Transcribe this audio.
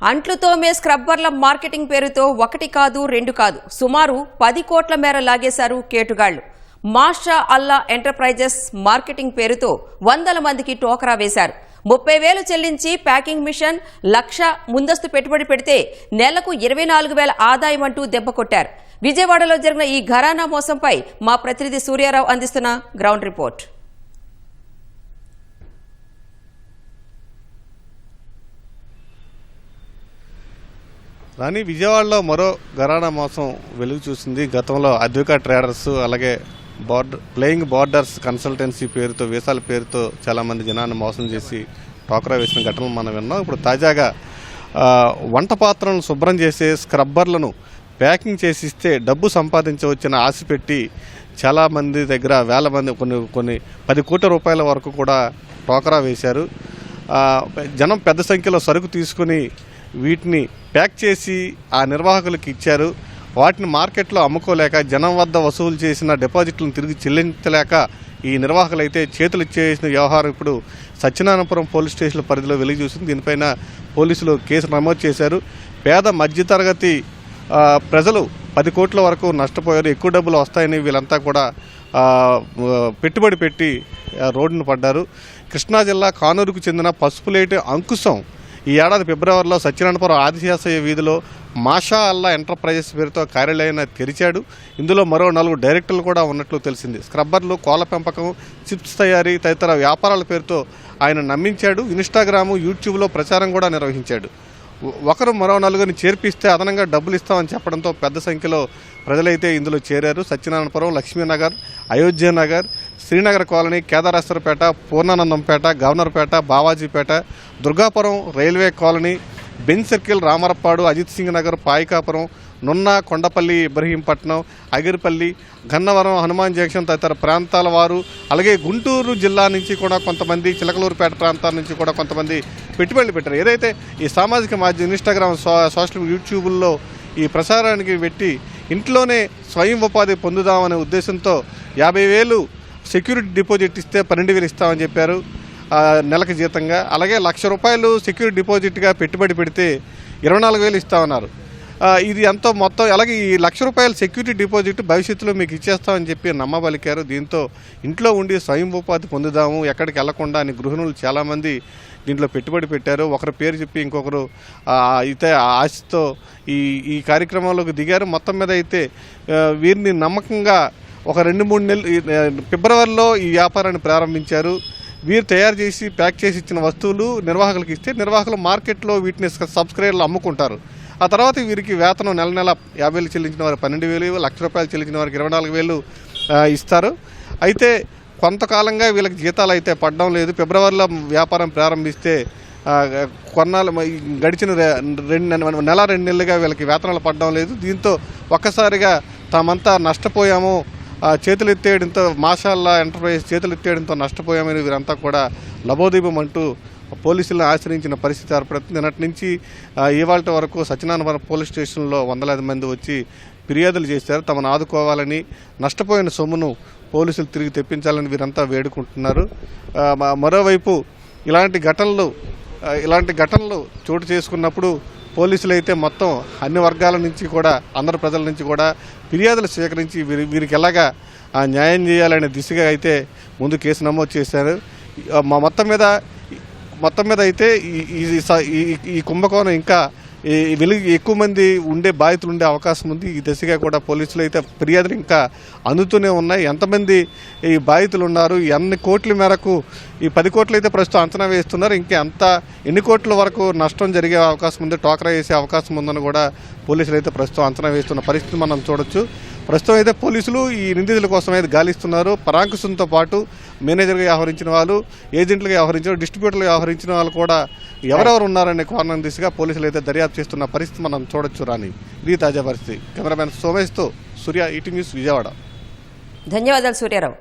అంట్లు తోమే స్క్రబ్బర్ల మార్కెటింగ్ పేరుతో ఒకటి కాదు రెండు కాదు సుమారు 10 కోట్ల మేర లాగేశారు కేటుగాళ్లు. మాషా అల్లా ఎంటర్ప్రైజెస్ మార్కెటింగ్ పేరుతో వందల మందికి టోకరా వేశారు. 30,000 చెల్లించి ప్యాకింగ్ మిషన్ 1,00,000 ముందస్తు పెట్టుబడి పెడితే నెలకు 24,000 ఆదాయం అంటూ దెబ్బ కొట్టారు. విజయవాడలో జరిగిన ఈ ఘరానా మోసంపై మా ప్రతినిధి సూర్యారావు అందిస్తున్న గ్రౌండ్ రిపోర్ట్. రాని విజయవాడలో మరో ఘరానా మోసం వెలుగు చూసింది. గతంలో అద్విక ట్రేడర్స్ అలాగే ప్లేయింగ్ బార్డర్స్ కన్సల్టెన్సీ పేరుతో వీసాల పేరుతో చాలామంది జనాన్ని మోసం చేసి టోకరా వేసిన ఘటనలు మనం విన్నాం. ఇప్పుడు తాజాగా వంట పాత్రలను శుభ్రం చేసే స్క్రబ్బర్లను ప్యాకింగ్ చేసి ఇస్తే డబ్బు సంపాదించవచ్చిన ఆశ పెట్టి చాలామంది దగ్గర వేల మంది కొన్ని 10 కోట్ల రూపాయల వరకు కూడా టోకరా వేశారు. జనం పెద్ద సంఖ్యలో సరుకు తీసుకుని వీటిని ప్యాక్ చేసి ఆ నిర్వాహకులకు ఇచ్చారు. వాటిని మార్కెట్లో అమ్ముకోలేక జనం వద్ద వసూలు చేసిన డిపాజిట్లను తిరిగి చెల్లించలేక ఈ నిర్వాహకులు అయితే చేతులు ఇచ్చేసిన వ్యవహారం ఇప్పుడు సత్యనారాయణపురం పోలీస్ స్టేషన్ పరిధిలో వెలుగు చూసింది. దీనిపైన పోలీసులు కేసు నమోదు చేశారు. పేద మధ్యతరగతి ప్రజలు 10 కోట్ల వరకు నష్టపోయారు. ఎక్కువ డబ్బులు వస్తాయని వీళ్ళంతా కూడా పెట్టుబడి పెట్టి రోడ్డును పడ్డారు. కృష్ణా జిల్లా కానూరుకు చెందిన పసుపులేటి అంకుశం ఈ ఏడాది ఫిబ్రవరిలో సత్యనారాయణపురం ఆదిశాసయ్య వీధిలో మాషా అల్లా ఎంటర్ప్రైజెస్ పేరుతో కార్యాలయాన్ని తెరిచాడు. ఇందులో మరో 4 డైరెక్టర్లు కూడా ఉన్నట్లు తెలిసింది. స్క్రబ్బర్లు, కోళ్ల పెంపకం, చిప్స్ తయారీ తదితర వ్యాపారాల పేరుతో ఆయన నమ్మించాడు. ఇన్స్టాగ్రాము, యూట్యూబ్లో ప్రచారం కూడా నిర్వహించాడు. ఒకరు మరో 4ని చేర్పిస్తే అదనంగా డబ్బులు ఇస్తామని చెప్పడంతో పెద్ద సంఖ్యలో ప్రజలైతే ఇందులో చేరారు. Satyanarayanapuram, Lakshminagar, Ayodhyanagar, Srinagar colony, Kedareswarapeta, Purnanandampeta, Governorpeta, Bavajipeta, Durgapuram railway colony, Benz circle, Ramarappadu, Ajit Singh Nagar, Payakapuram, Nunna, Kondapalli, Ibrahimpatnam, Agiripalli, Gannavaram, Hanuman junction తదితర ప్రాంతాల వారు, అలాగే గుంటూరు జిల్లా నుంచి కూడా కొంతమంది, చిలకలూరుపేట ప్రాంతాల నుంచి కూడా కొంతమంది పెట్టుబడులు పెట్టారు. ఏదైతే ఈ సామాజిక మాధ్యమం ఇన్స్టాగ్రామ్, సోషల్ యూట్యూబుల్లో ఈ ప్రసారానికి పెట్టి ఇంట్లోనే స్వయం ఉపాధి పొందుదామనే ఉద్దేశంతో 50,000 సెక్యూరిటీ డిపాజిట్ ఇస్తే 12,000 ఇస్తామని చెప్పారు నెలకు జీతంగా. అలాగే ₹1,00,000 సెక్యూరిటీ డిపాజిట్గా పెట్టుబడి పెడితే 24,000 ఇస్తామన్నారు. ఇది ఎంతో మొత్తం. అలాగే ఈ ₹1,00,000 సెక్యూరిటీ డిపాజిట్ భవిష్యత్తులో మీకు ఇచ్చేస్తామని చెప్పి నమ్మబలికారు. దీంతో ఇంట్లో ఉండి స్వయం ఉపాధి పొందుదాము, ఎక్కడికి వెళ్లకుండా అని గృహిణులు చాలామంది దీంట్లో పెట్టుబడి పెట్టారు. ఒకరి పేరు చెప్పి ఇంకొకరు అయితే ఆశతో ఈ కార్యక్రమంలోకి దిగారు. మొత్తం మీద అయితే వీరిని నమ్మకంగా ఒక 2-3 నెలలు ఫిబ్రవరిలో ఈ వ్యాపారాన్ని ప్రారంభించారు. వీరు తయారు చేసి ప్యాక్ చేసి ఇచ్చిన వస్తువులు నిర్వాహకులకు ఇస్తే నిర్వాహకులు మార్కెట్లో వీటిని సబ్స్క్రైబర్లు అమ్ముకుంటారు. ఆ తర్వాత వీరికి వేతనం నెల 50,000 చెల్లించిన వారికి 12,000, ₹1,00,000 చెల్లించిన వారికి 24,000 ఇస్తారు. అయితే కొంతకాలంగా వీళ్ళకి జీతాలు అయితే పడడం లేదు. ఫిబ్రవరిలో వ్యాపారం ప్రారంభిస్తే గడిచిన 2 నెలలుగా వీళ్ళకి వేతనాలు పడడం లేదు. దీంతో ఒక్కసారిగా తామంతా నష్టపోయాము, చేతులు ఎత్తేయడంతో మాషా అల్లా ఎంటర్ప్రైజ్ చేతులు ఎత్తేయడంతో నష్టపోయామని వీరంతా కూడా లబోదీపం అంటూ పోలీసులను ఆశ్రయించిన పరిస్థితి ఏర్పడుతుంది. నిన్నటి నుంచి ఇవాళ వరకు సత్యనారాయణపురం పోలీస్ స్టేషన్లో వందలాది మంది వచ్చి ఫిర్యాదులు చేశారు. తమను ఆదుకోవాలని, నష్టపోయిన సొమ్మును పోలీసులు తిరిగి తెప్పించాలని వీరంతా వేడుకుంటున్నారు. మరోవైపు ఇలాంటి ఘటనలు చోటు చేసుకున్నప్పుడు పోలీసులు అయితే మొత్తం అన్ని వర్గాల నుంచి కూడా, అందరు ప్రజల నుంచి కూడా ఫిర్యాదులు స్వీకరించి వీరికి ఎలాగా న్యాయం చేయాలనే దిశగా అయితే ముందు కేసు నమోదు చేశారు. మొత్తం మీద అయితే ఈ కుంభకోణం ఇంకా ఎక్కువ మంది బాధితులు ఉండే అవకాశం ఉంది. ఈ దిశగా కూడా పోలీసులు అయితే ఫిర్యాదులు ఇంకా అందుతూనే ఉన్నాయి. ఎంతమంది ఈ బాధితులు ఉన్నారు, ఎన్ని కోట్ల మేరకు, ఈ 10 కోట్లు అయితే ప్రస్తుతం అంచనా వేస్తున్నారు. ఎన్ని కోట్ల వరకు నష్టం జరిగే అవకాశం ఉంది, టోకరా వేసే అవకాశం ఉందని కూడా పోలీసులు అయితే ప్రస్తుతం అంచనా వేస్తున్న పరిస్థితి మనం చూడొచ్చు. ప్రస్తుతం అయితే పోలీసులు ఈ నిందితుల కోసం అయితే గాలిస్తున్నారు. పరాంకుశంతో పాటు మేనేజర్గా వ్యవహరించిన వాళ్ళు, ఏజెంట్లుగా వ్యవహరించిన, డిస్ట్రిబ్యూటర్లుగా వ్యవహరించిన వాళ్ళు కూడా ఎవరెవరు ఉన్నారనే కోణం దిశగా పోలీసులు అయితే దర్యాప్తు చేస్తున్న పరిస్థితి మనం చూడొచ్చు. రాని ఇది తాజా పరిస్థితి. కెమెరామెన్ సోమేష్తో సూర్య, ఈటీ న్యూస్, విజయవాడ. ధన్యవాదాలు సూర్యారావు.